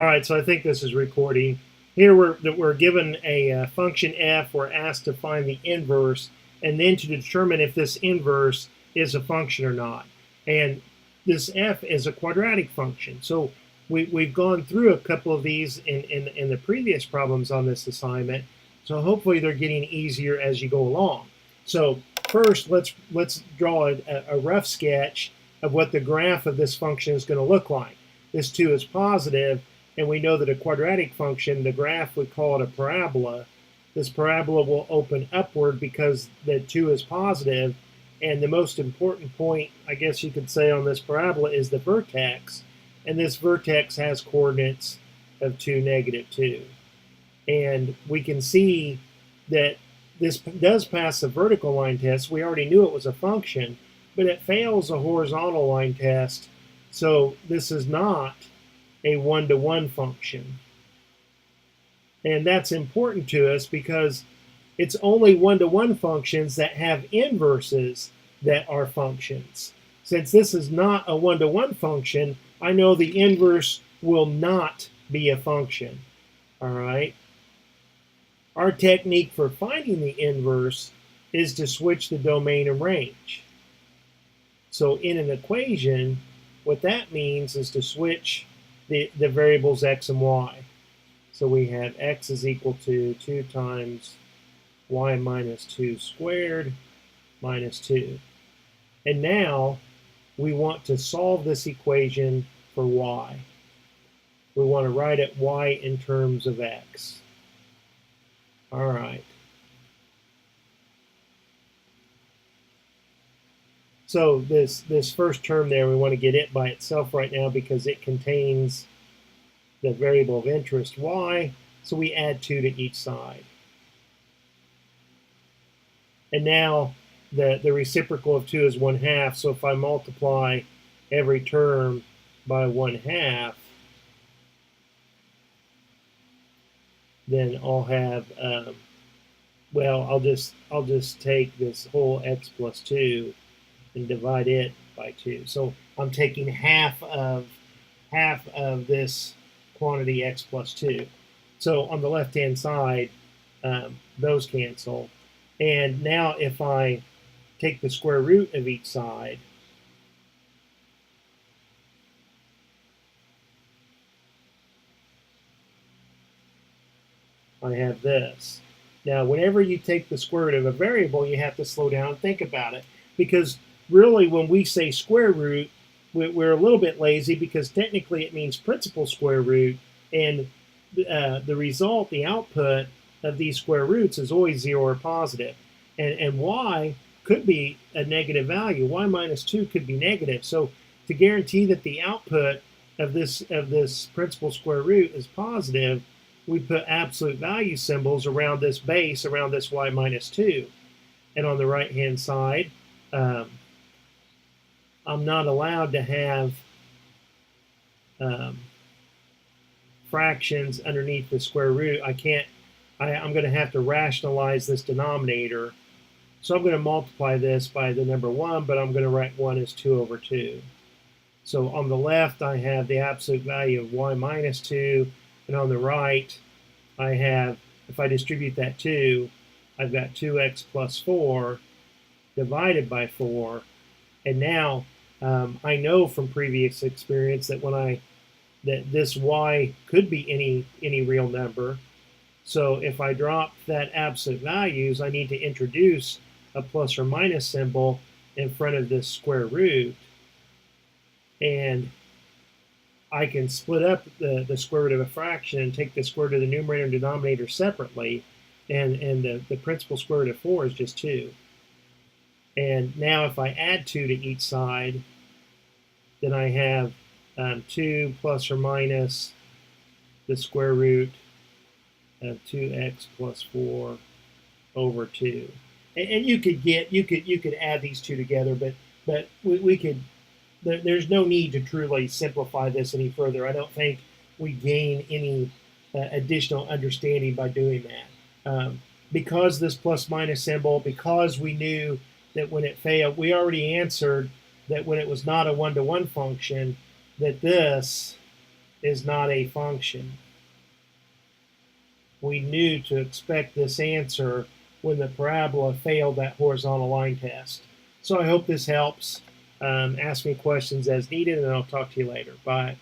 All right, so I think this is recording. Here we're given a function f. We're asked to find the inverse and then to determine if this inverse is a function or not. And this f is a quadratic function. So we've gone through a couple of these in the previous problems on this assignment. So hopefully they're getting easier as you go along. So first, let's draw a rough sketch of what the graph of this function is going to look like. This 2 is positive, and we know that a quadratic function, the graph, we call it a parabola. This parabola will open upward because the 2 is positive, and the most important point, I guess you could say, on this parabola is the vertex, and this vertex has coordinates of 2, -2. And we can see that this does pass the vertical line test. We already knew it was a function, but it fails a horizontal line test, so this is not a one-to-one function. And that's important to us because it's only one-to-one functions that have inverses that are functions. Since this is not a one-to-one function, I know the inverse will not be a function. All right. Our technique for finding the inverse is to switch the domain and range. So in an equation, what that means is to switch the variables x and y. So we have x is equal to 2 times y minus 2 squared minus 2. And now we want to solve this equation for y. We want to write it y in terms of x. All right. So this first term there, we want to get it by itself right now because it contains the variable of interest y, so we add 2 to each side. And now the reciprocal of 2 is 1/2, so if I multiply every term by 1/2, then I'll have, well, I'll just take this whole x plus 2 and divide it by 2. So I'm taking half of this quantity x plus 2. So on the left-hand side, those cancel. And now if I take the square root of each side, I have this. Now, whenever you take the square root of a variable, you have to slow down and think about it. Because really, when we say square root, we're a little bit lazy because technically it means principal square root, and the result, the output of these square roots is always 0 or positive. And y could be a negative value. Y minus 2 could be negative. So to guarantee that the output of this principal square root is positive, we put absolute value symbols around this base, around this y minus 2. And on the right-hand side, I'm not allowed to have fractions underneath the square root. I'm going to have to rationalize this denominator. So I'm going to multiply this by the number 1, but I'm going to write 1 as 2 over 2. So on the left, I have the absolute value of y minus 2, and on the right, I have, if I distribute that 2, I've got 2x plus 4 divided by 4. And now I know from previous experience that that this y could be any real number. So if I drop that absolute values, I need to introduce a plus or minus symbol in front of this square root. And I can split up the square root of a fraction and take the square root of the numerator and denominator separately. And the principal square root of 4 is just 2. And now if I add 2 to each side, then I have 2 plus or minus the square root of 2x plus 4 over 2. And you could add these two together, but we could. There's no need to truly simplify this any further. I don't think we gain any additional understanding by doing that. Because this plus minus symbol, because we knew that when it failed, we already answered that when it was not a one-to-one function, that this is not a function. We knew to expect this answer when the parabola failed that horizontal line test. So I hope this helps. Ask me questions as needed, and I'll talk to you later. Bye.